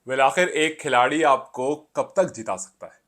आखिर एक खिलाड़ी आपको कब तक जिता सकता है।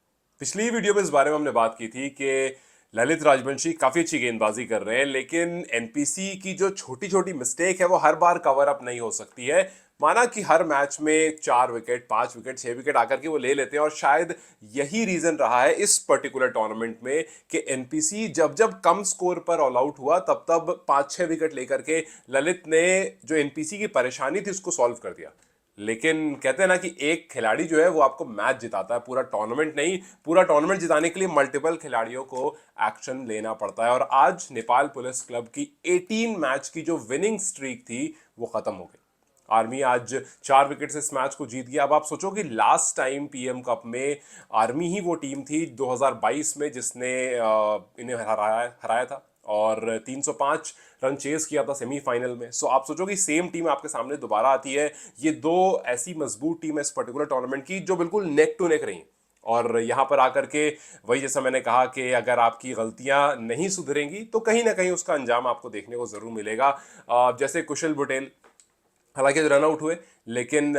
पिछली वीडियो में इस बारे में हमने बात की थी कि ललित राजवंशी काफी अच्छी गेंदबाजी कर रहे हैं, लेकिन एनपीसी की जो छोटी छोटी मिस्टेक है वो हर बार कवर अप नहीं हो सकती है। माना कि हर मैच में 4 विकेट, 5 विकेट, 6 विकेट आकर के वो ले लेते हैं, और शायद यही रीजन रहा है इस पर्टिकुलर टूर्नामेंट में कि एनपीसी जब जब कम स्कोर पर ऑल आउट हुआ तब तब 5-6 विकेट लेकर के ललित ने जो एनपीसी की परेशानी थी उसको सॉल्व कर दिया। लेकिन कहते हैं ना कि एक खिलाड़ी जो है वो आपको मैच जिताता है, पूरा टूर्नामेंट नहीं। पूरा टूर्नामेंट जिताने के लिए मल्टीपल खिलाड़ियों को एक्शन लेना पड़ता है, और आज नेपाल पुलिस क्लब की 18 मैच की जो विनिंग स्ट्रीक थी वो खत्म हो गई। आर्मी आज 4 विकेट से इस मैच को जीत गया। अब आप सोचो कि लास्ट टाइम पीएम कप में आर्मी ही वो टीम थी 2022 में जिसने इन्हें हराया हराया था, और 305 रन चेस किया था सेमीफाइनल में। सो आप सोचो कि सेम टीम आपके सामने दोबारा आती है। ये दो ऐसी मजबूत टीम है इस पर्टिकुलर टूर्नामेंट की जो बिल्कुल नेक टू नेक रही, और यहां पर आकर के वही जैसा मैंने कहा कि अगर आपकी गलतियां नहीं सुधरेंगी तो कहीं ना कहीं उसका अंजाम आपको देखने को जरूर मिलेगा। जैसे कुशल बुटेल, हालांकि रन आउट हुए, लेकिन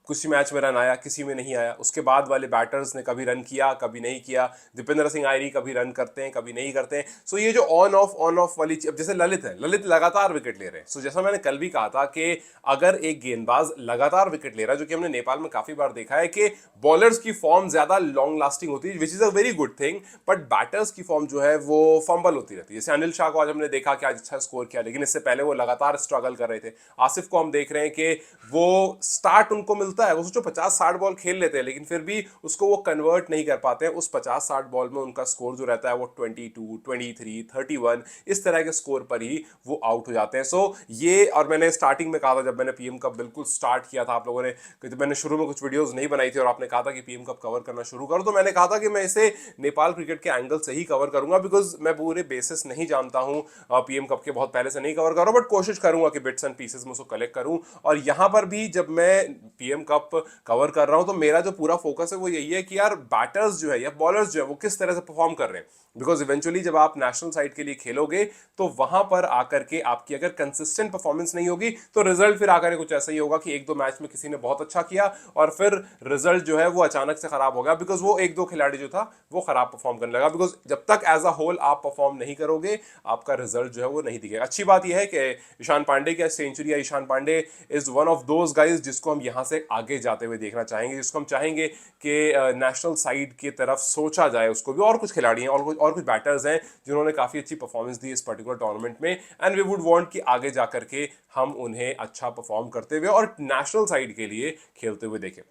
किसी मैच में रन आया, किसी में नहीं आया। उसके बाद वाले बैटर्स ने कभी रन किया, कभी नहीं किया। दीपेंद्र सिंह आयरी कभी रन करते हैं, कभी नहीं करते हैं। सो ये जो ऑन ऑफ वाली अब जैसे ललित है, ललित लगातार विकेट ले रहे हैं। सो जैसा मैंने कल भी कहा था कि अगर एक गेंदबाज लगातार विकेट ले रहा है, जो कि हमने नेपाल में काफी बार देखा है कि बॉलर्स की फॉर्म ज्यादा लॉन्ग लास्टिंग होती है, which is a very good thing, but batters की फॉर्म जो है वो फंबल होती रहती है। जैसे अनिल शाह को आज हमने देखा कि आज अच्छा स्कोर किया, लेकिन इससे पहले वो लगातार स्ट्रगल कर रहे थे। आसिफ को हम देख रहे हैं कि वो स्टार्ट उनको मिलता है, वो सोचो 50-60 बॉल खेल लेते हैं, लेकिन फिर भी उसको वो कन्वर्ट नहीं कर पाते हैं। उस 50-60 बॉल में उनका स्कोर जो रहता है वो 22, 23, 31 इस तरह के स्कोर पर ही वो आउट हो जाते हैं। सो ये, और मैंने स्टार्टिंग में कहा था जब मैंने पीएम कप बिल्कुल स्टार्ट किया था, आप लोगों ने, तो मैंने शुरू में कुछ वीडियोस नहीं बनाई थी और आपने कहा था कि पीएम कप कवर करना शुरू करो, तो मैंने कहा था कि मैं इसे नेपाल क्रिकेट के एंगल से ही कवर करूंगा, बिकॉज मैं पूरे बेसिस नहीं जानता हूं। पीएम कप के बहुत पहले से नहीं कवर कर रहा हूं, बट कोशिश करूंगा कि बिट्स एंड पीसेस में उसको कलेक्ट करूं। और यहां पर भी जब मैं पीएम कप कवर कर रहा हूं तो मेरा जो पूरा फोकस है वो यही है कि यार बैटर्स जो है या बॉलर्स जो है वो किस तरह से परफॉर्म कर रहे हैं। बिकॉज इवेंचुअली जब आप नेशनल साइड के लिए खेलोगे तो वहां पर आकर के आपकी अगर कंसिस्टेंट परफॉर्मेंस नहीं होगी तो रिजल्ट फिर आकर के कुछ ऐसा ही होगा कि एक दो मैच में किसी ने बहुत अच्छा किया और फिर रिजल्ट जो है वो अचानक से खराब हो गया, बिकॉज वो एक दो खिलाड़ी जो था वो खराब परफॉर्म करने लगा। बिकॉज जब तक एज अ होल आप परफॉर्म नहीं करोगे आपका रिजल्ट जो है वो नहीं दिखेगा। अच्छी बात यह है कि ईशान पांडे की सेंचुरी है। Ishan Pande is one of those guys जिसको हम यहां से आगे जाते हुए देखना चाहेंगे, जिसको हम चाहेंगे कि नेशनल साइड की तरफ सोचा जाए उसको भी। और कुछ खिलाड़ी हैं और कुछ बैटर्स हैं जिन्होंने काफी अच्छी परफॉर्मेंस दी इस पर्टिकुलर टूर्नामेंट में, एंड वी वुड वांट कि आगे जाकर के हम उन्हें अच्छा परफॉर्म करते हुए और नेशनल साइड के लिए खेलते हुए देखें।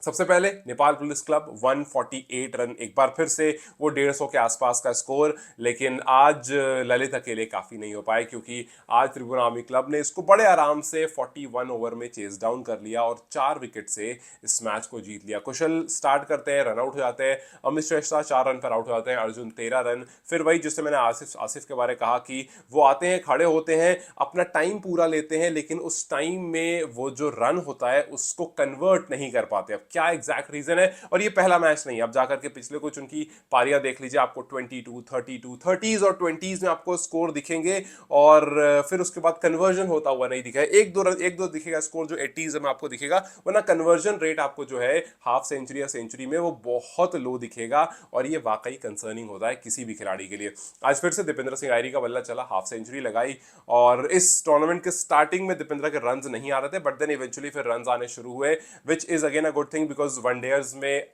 सबसे पहले नेपाल पुलिस क्लब 148 रन, एक बार फिर से वो 150 के आसपास का स्कोर। लेकिन आज ललित अकेले काफी नहीं हो पाए, क्योंकि आज त्रिपुरा आर्मी क्लब ने इसको बड़े आराम से 41 ओवर में चेस डाउन कर लिया और 4 विकेट से इस मैच को जीत लिया। कुशल स्टार्ट करते हैं, रन आउट हो जाते हैं। अमित श्रेष्ठा 4 रन पर आउट हो जाते हैं। अर्जुन 13 रन। फिर वही जिससे मैंने आसिफ आसिफ के बारे में कहा कि वो आते हैं, खड़े होते हैं, अपना टाइम पूरा लेते हैं, लेकिन उस टाइम में वो जो रन होता है उसको कन्वर्ट नहीं कर पाते। अब क्या एग्जैक्ट रीजन है, और ये पहला मैच नहीं, अब जाकर के पिछले कुछ उनकी पारियां देख लीजिए, आपको 22, 32, 30s और 20s में आपको स्कोर दिखेंगे, और फिर उसके बाद कन्वर्जन होता हुआ नहीं दिखा है। एक दो दिखेगा स्कोर जो 80s में आपको दिखेगा, वरना कन्वर्जन रेट आपको जो है हाफ सेंचुरी या सेंचुरी में वो बहुत लो दिखेगा, और ये वाकई कंसर्निंग होता है किसी भी खिलाड़ी के लिए। आज फिर से दीपेंद्र सिंह आयरी का बल्ला चला, हाफ सेंचुरी लगाई, और इस टूर्नामेंट के स्टार्टिंग में दीपेंद्र के रन नहीं आ रहे थे, बट देन इवेंचुअली फिर रन आने शुरू हुए, which is again a good thing, because one-days में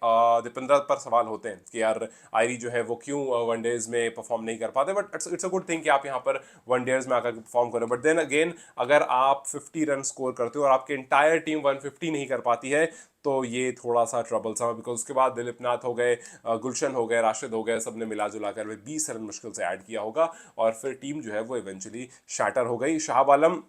दीपेंद्र पर सवाल होते हैं कि यार आयरी जो है वो क्यों वनडेज में परफॉर्म नहीं कर पाते, but it's a good thing कि आप यहाँ पर वनडेज में आकर परफॉर्म करो। बट देन अगेन अगर आप 50 रन स्कोर करते हो और आपकी इंटायर टीम 150 नहीं कर पाती है तो ये थोड़ा सा ट्रबलसम है, बिकॉज उसके बाद दिलीप नाथ हो गए, गुलशन हो गए, राशिद हो गए, सबने मिला जुला कर 20 रन मुश्किल से ऐड किया होगा, और फिर टीम जो है वो इवेंचुअली शैटर हो गई। शाहब आलम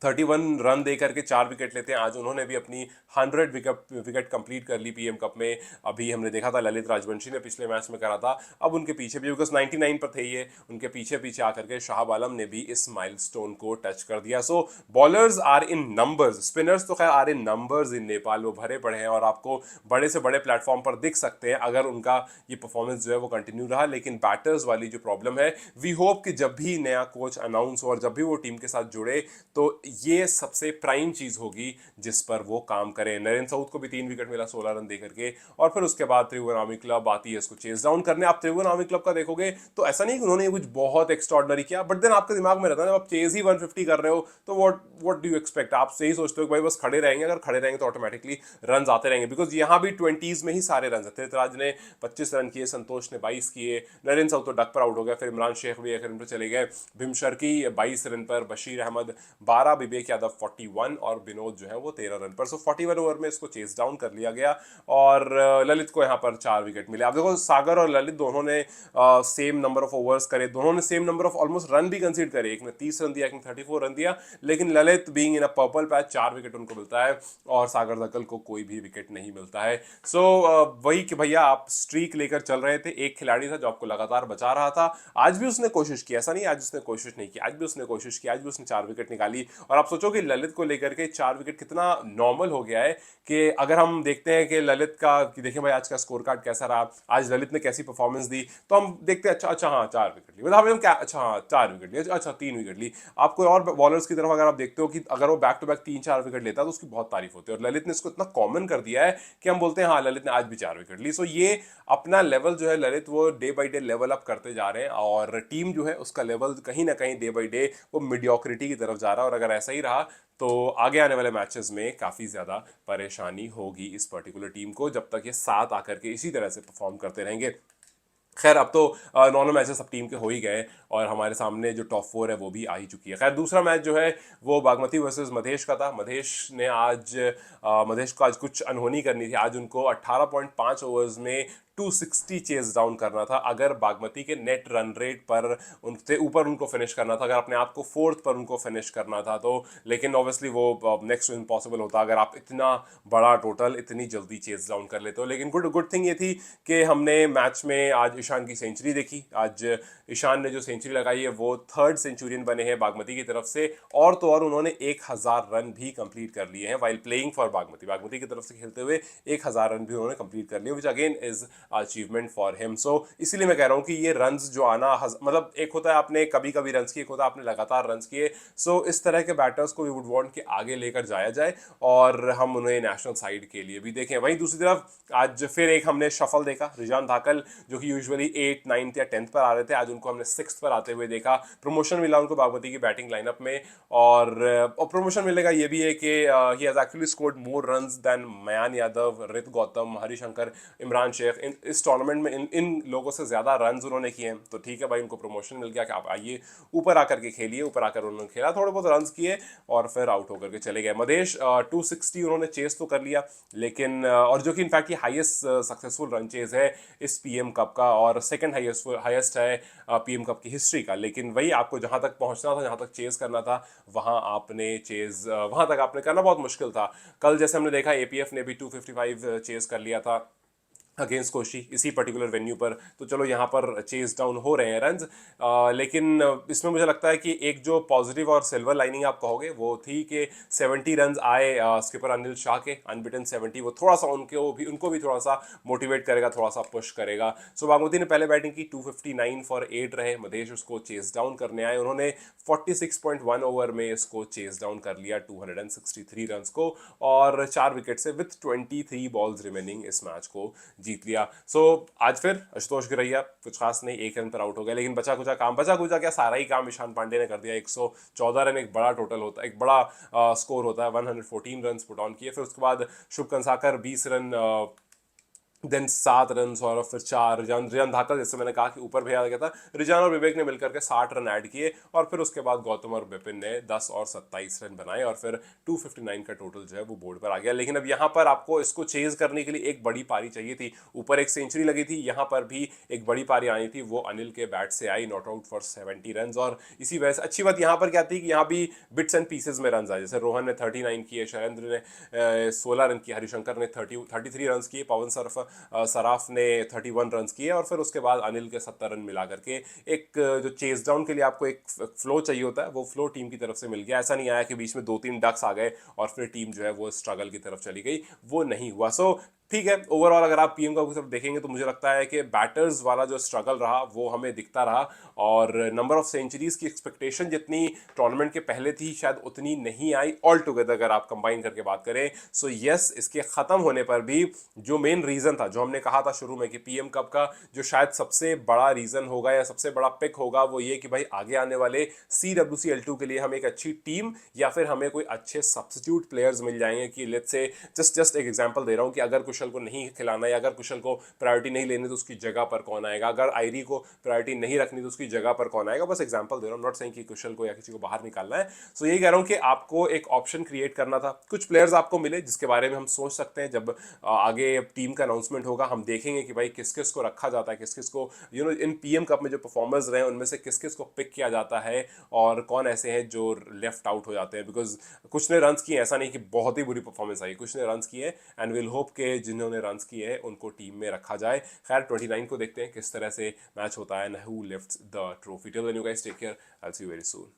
31 रन दे करके 4 विकेट लेते हैं। आज उन्होंने भी अपनी 100 विकेट कंप्लीट कर ली पीएम कप में। अभी हमने देखा था ललित राजवंशी ने पिछले मैच में करा था, अब उनके पीछे भी, बिकॉज 99 पर थे ये, उनके पीछे पीछे आकर के शाहब आलम ने भी इस माइलस्टोन को टच कर दिया। So bowlers are in numbers, spinners तो खैर are in numbers in Nepal, वो भरे पड़े हैं और आपको बड़े से बड़े प्लेटफॉर्म पर दिख सकते हैं अगर उनका ये परफॉर्मेंस जो है वो कंटिन्यू रहा। लेकिन बैटर्स वाली जो प्रॉब्लम है, वी होप कि जब भी नया कोच अनाउंस हो और जब भी वो टीम के साथ जुड़े तो ये सबसे प्राइम चीज होगी जिस पर वो काम करें। नरेंद्र साउथ को भी 3 विकेट मिला 16 रन दे करके, और फिर उसके बाद त्रिभुवन क्लब आती है इसको चेस डाउन करने। आप त्रिभुवन क्लब का देखोगे तो ऐसा नहीं कि उन्होंने कुछ बहुत एक्स्ट्रॉर्डनरी किया, बट देन आपके दिमाग में रहता है जब आप चेज ही 150 कर रहे हो तो व्हाट डू यू एक्सपेक्ट। आप सही सोचते हो कि भाई बस खड़े रहेंगे, अगर खड़े रहेंगे तो ऑटोमेटिकली रन आते रहेंगे, बिकॉज यहाँ भी 20s में ही सारे रन। तीर्थराज ने 25 रन किए, संतोष ने 22 किए, नरेंद्र साउथ तो डक पर आउट हो गया, फिर इमरान शेख भी 1 रन पर चले गए, भीमशर की 22 रन पर, बशीर अहमद 12, विवेक यादव 41 और विनोद जो है वो 13 रन पर। सो 41 ओवर में इसको चेस डाउन कर लिया गया और ललित को यहाँ पर 4 विकेट मिले। आप देखो सागर और ललित दोनों ने सेम नंबर ऑफ ओवर्स करे, दोनों ने same number of almost run भी कंसीड करे, एक ने 30 रन दिया, एक ने 34 रन दिया, लेकिन Lalit being in a purple patch 4 wicket उनको मिलता है और सागर दक्कल को कोई भी विकेट नहीं मिलता है। सो वही कि भैया आप स्ट्रीक लेकर चल रहे थे, एक खिलाड़ी था जो आपको लगातार बचा रहा था, आज भी उसने कोशिश की, ऐसा नहीं आज उसने कोशिश नहीं की, आज भी उसने कोशिश की, आज भी उसने 4 विकेट निकाली। और आप सोचो कि ललित को लेकर के 4 विकेट कितना नॉर्मल हो गया है कि अगर हम देखते हैं कि ललित का कि देखें भाई आज का स्कोर कार्ड कैसा रहा, आज ललित ने कैसी परफॉर्मेंस दी, तो हम देखते हैं अच्छा अच्छा हाँ 4 विकेट ली, मतलब हम क्या अच्छा हाँ 4 विकेट ली, अच्छा 3 विकेट ली। आप कोई और बॉलर्स की तरफ अगर आप देखते हो कि अगर वो बैक टू बैक 3-4 विकेट लेता है तो उसकी बहुत तारीफ होती है, और ललित ने इसको इतना कॉमन कर दिया है कि हम बोलते हैं हाँ ललित ने आज भी 4 विकेट ली। सो ये अपना लेवल जो है ललित वो day by day level up करते जा रहे हैं, और टीम जो है उसका लेवल कहीं ना कहीं डे बाई डे वो मीडियोक्रिटी की तरफ जा रहा है, और अगर ऐसा ही रहा तो आगे आने वाले मैचेस में काफ़ी ज़्यादा परेशानी होगी इस पर्टिकुलर टीम को, जब तक ये साथ आकर के इसी तरह से परफॉर्म करते रहेंगे। खैर अब तो नॉर्मल मैचेस सब टीम के हो ही गए और हमारे सामने जो टॉप 4 है वो भी आ ही चुकी है। खैर दूसरा मैच जो है वो बागमती वर्सेस मधेश का था। मधेश को आज कुछ अनहोनी करनी थी। आज उनको 18.5 ओवर्स में 260 चेज डाउन करना था, अगर बागमती के नेट रन रेट पर उनसे ऊपर उनको फिनिश करना था, अगर अपने आप को 4th पर उनको फिनिश करना था तो, लेकिन ऑब्वियसली वो नेक्स्ट इम्पॉसिबल होता अगर आप इतना बड़ा टोटल इतनी जल्दी चेज डाउन कर लेते हो। लेकिन गुड थिंग ये थी कि हमने मैच में आज ईशान की सेंचुरी देखी। आज ईशान ने जो सेंचुरी लगाई है वो 3rd सेंचुरियन बने हैं बागमती की तरफ से, और तो और उन्होंने 1000 रन भी कंप्लीट कर लिए हैं वाइल प्लेइंग फॉर बागमती की तरफ से खेलते हुए 1000 रन भी उन्होंने कंप्लीट कर लिए, which again is achievement for him. So इसीलिए मैं कह रहा हूं कि ये रन्स जो आना मतलब एक होता है आपने कभी कभी रन्स किए, एक होता है आपने लगातार रन्स किए। सो इस तरह के बैटर्स को वी वुड वांट कि आगे लेकर जाया जाए और हम उन्हें नेशनल साइड के लिए भी देखें। वहीं दूसरी तरफ आज फिर एक हमने शफल देखा, रिजान धाकल जो कि यूजुअली 8, 9 या 10th पर आ रहे थे, आज उनको हमने 6th पर आते हुए देखा। प्रमोशन मिला उनको बागमती की बैटिंग लाइनअप में, और प्रमोशन मिलने का ये भी है कि he has actually scored more runs than Mayan Yadav, Rit Gautam, Harishankar, Imran Sheikh. इस टूर्नामेंट में इन लोगों से ज़्यादा रन्स उन्होंने किए हैं, तो ठीक है भाई उनको प्रमोशन मिल गया कि आप आइए ऊपर आकर के खेलिए। ऊपर आकर उन्होंने खेला, थोड़े बहुत रन्स किए और फिर आउट होकर के चले गए। मधेश 260 उन्होंने चेस तो कर लिया, लेकिन और जो कि इनफैक्ट ये हाईएस्ट सक्सेसफुल रन चेज है इस पीएम कप का, और सेकंड हाईएस्ट है पीएम कप की हिस्ट्री का। लेकिन वही आपको जहां तक पहुंचना था, जहां तक चेज करना था, वहां तक आपने करना बहुत मुश्किल था। कल जैसे हमने देखा एपीएफ ने भी 255 चेज कर लिया था अगेंस्ट कोशी इसी पर्टिकुलर वेन्यू पर, तो चलो यहाँ पर चेज डाउन हो रहे हैं रन्स। लेकिन इसमें मुझे लगता है कि एक जो पॉजिटिव और सिल्वर लाइनिंग आप कहोगे वो थी कि 70 रन्स आए स्किपर अनिल शाह के, अनबिटन 70, वो थोड़ा सा उनको भी थोड़ा सा मोटिवेट करेगा, थोड़ा सा पुश करेगा। सो बागमती ने पहले बैटिंग की, 259 फॉर 8 रहे, मधेश उसको चेज डाउन करने आए, उन्होंने 46.1 ओवर में इसको चेज डाउन कर लिया 263 रन्स को, और 4 विकेट से विथ 23 बॉल्स रिमेनिंग इस मैच को जीत लिया। सो आज फिर आशुतोष गिरैया कुछ खास नहीं, 1 रन पर आउट हो गया, लेकिन बचा कुचा क्या सारा ही काम ईशान पांडे ने कर दिया। 114 रन एक बड़ा टोटल होता है, एक बड़ा स्कोर होता है। 114 रन पुट ऑन किए, फिर उसके बाद शुभ कंसाकर 20 रन, देन 7 रन और फिर 4 रिजान धाकल, जैसे मैंने कहा कि ऊपर भेजा गया था, रिजान और विवेक ने मिलकर के 60 रन ऐड किए, और फिर उसके बाद गौतम और विपिन ने 10 और 27 रन बनाए, और फिर 259 का टोटल जो है वो बोर्ड पर आ गया। लेकिन अब यहाँ पर आपको इसको चेज करने के लिए एक बड़ी पारी चाहिए थी, ऊपर एक सेंचुरी लगी थी, यहाँ पर भी एक बड़ी पारी आनी थी, वो अनिल के बैट से आई, नॉट आउट फॉर 70 रन। और इसी वजह से अच्छी बात यहाँ पर क्या थी कि यहाँ भी बिट्स एंड पीसेज में रन आए, जैसे रोहन ने 39 किए, शैलेंद्र ने 16 रन किए, हरिशंकर ने 33 रन किए, पवन सराफ ने 31 रन किए, और फिर उसके बाद अनिल के 70 रन मिला करके एक जो चेज डाउन के लिए आपको एक फ्लो चाहिए होता है, वो फ्लो टीम की तरफ से मिल गया। ऐसा नहीं आया कि बीच में 2-3 डक्स आ गए और फिर टीम जो है वो स्ट्रगल की तरफ चली गई, वो नहीं हुआ। सो ठीक है, ओवरऑल अगर आप पीएम कप की तरफ देखेंगे तो मुझे लगता है कि बैटर्स वाला जो स्ट्रगल रहा वो हमें दिखता रहा, और नंबर ऑफ सेंचुरीज की एक्सपेक्टेशन जितनी टूर्नामेंट के पहले थी शायद उतनी नहीं आई ऑल टुगेदर अगर आप कंबाइन करके बात करें। सो यस, इसके खत्म होने पर भी जो मेन रीजन था, जो हमने कहा था शुरू में कि पीएम कप का जो शायद सबसे बड़ा रीजन होगा या सबसे बड़ा पिक होगा वो ये कि भाई आगे आने वाले CWC L2 के लिए हमें एक अच्छी टीम या फिर हमें कोई अच्छे सब्स्टिट्यूट प्लेयर्स मिल जाएंगे। कि लेट्स से जस्ट एक एग्जांपल दे रहा हूं कि अगर कुशल को नहीं खिलाना या अगर कुशल को प्रायोरिटी नहीं लेनी तो उसकी जगह पर कौन आएगा, अगर आयरी को प्रायोरिटी नहीं रखनी तो उसकी जगह पर कौन आएगा। बस एग्जांपल दे रहा हूं, नॉट सेइंग कि कुशल को या किसी को बाहर निकालना है। सो यही कह रहा हूं कि आपको एक ऑप्शन क्रिएट करना था, कुछ प्लेयर्स आपको मिले जिसके बारे में हम सोच सकते हैं। जब आगे टीम का अनाउंसमेंट होगा हम देखेंगे कि भाई किस किस को रखा जाता है, किस किस को इन पीएम कप में जो परफॉर्मर्स रहे उनमें से किस किस को पिक किया जाता है और कौन ऐसे हैं जो लेफ्ट आउट हो जाते हैं। बिकॉज कुछ ने रन्स किए, ऐसा नहीं कि बहुत ही बुरी परफॉर्मेंस आई, कुछ ने रन्स किए एंड विल होप के जिन्होंने रन्स किए हैं उनको टीम में रखा जाए। खैर 29 को देखते हैं किस तरह से मैच होता है, who lifts the trophy. Till then you guys take care, I will see you very soon.